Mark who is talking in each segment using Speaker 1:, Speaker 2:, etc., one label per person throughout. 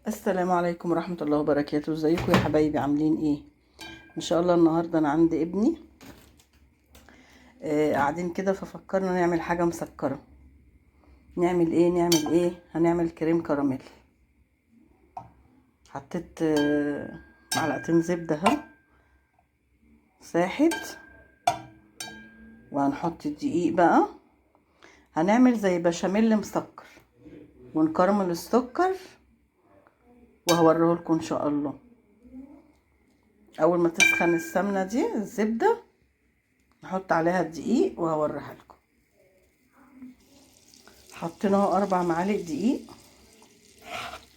Speaker 1: السلام عليكم ورحمة الله وبركاته. ازيكم يا حبايبي؟ عاملين ايه؟ ان شاء الله. النهاردة انا عند ابني قاعدين كده، ففكرنا نعمل حاجة مسكرة. نعمل ايه؟ هنعمل كريم كراميل. حطيت معلقتين زبدة اهو ساحت، وهنحط الدقيق بقى. هنعمل زي بشاميل مسكر ونكرمل السكر، وهوريه لكم ان شاء الله. اول ما تسخن السمنة دي الزبدة نحط عليها الدقيق وهوريها لكم. حطينا 4 معالق دقيق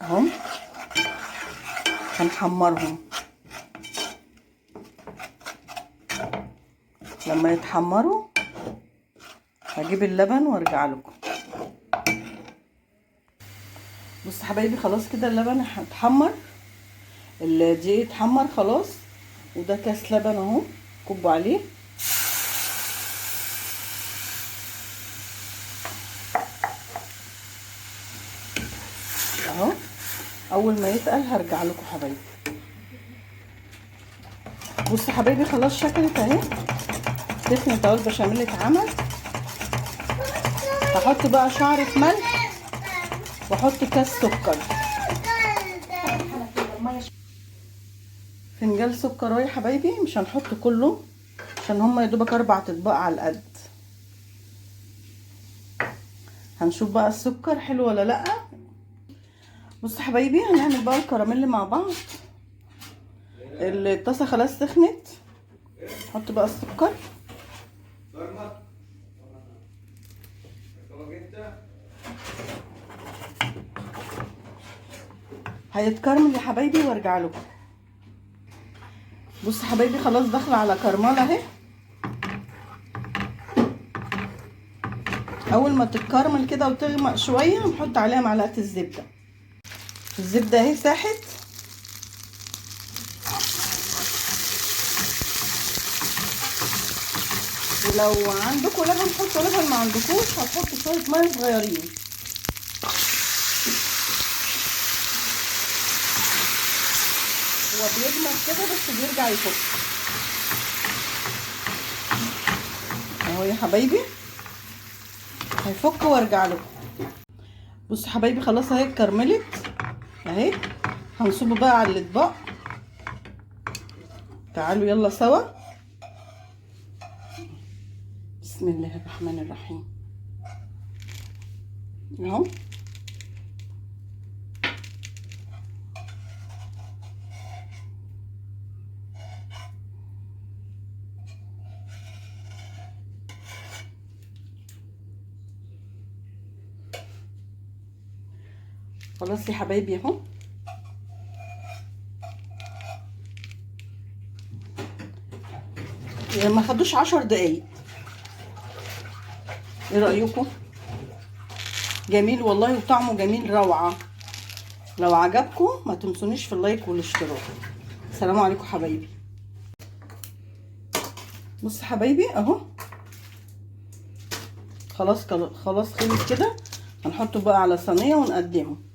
Speaker 1: اهم، هنحمرهم. لما يتحمروا هجيب اللبن وارجع لكم. بصوا حبايبي، خلاص كده اللبن اتحمر، الدقيق اتحمر خلاص، وده كاس لبن اهو كبوا عليه. اهو اول ما يتقل هرجع لكم حبايبي. بصوا حبايبي، خلاص شكلت اهي، سخنت اهو، البشاميل اتعمل. هحط بقى شعرة ملح واحط كاس سكر، فنجان سكر اهو يا حبايبي. مش هنحط كله عشان هما يدوبك 4 اطباق على القد. هنشوف بقى السكر حلو ولا لا. بصوا حبايبي، هنعمل بقى الكراميل مع بعض. الطاسه خلاص سخنت، نحط بقى السكر. هيتكرمل يا حبايبي وارجع لكم. بصوا حبايبي، خلاص داخله على كرمله اهي. اول ما تتكرمل كده وتغمق شويه نحط عليها معلقه الزبده. الزبده اهي ساحت. ولو عندكم لبن حطوا لبن، ما عندكوش هتحطوا شويه ميه صغيرين. هو بيجمد كده بس بيرجع يفك اهو يا حبايبي، هيفك وارجع لكم. بصوا حبايبي، خلاص اهي اتكرملت اهي. هنصبه بقى على الاطباق. تعالوا يلا سوا. بسم الله الرحمن الرحيم اهو. خلاص يا حبايبي اهو. ما خدوش 10 دقايق. ايه رايكم؟ جميل والله، وطعمه جميل روعه. لو عجبكم ما تنسونيش في اللايك والاشتراك. السلام عليكم حبايبي. بص حبايبي اهو، خلاص خلص كده. هنحطه بقى على صينيه ونقدمه.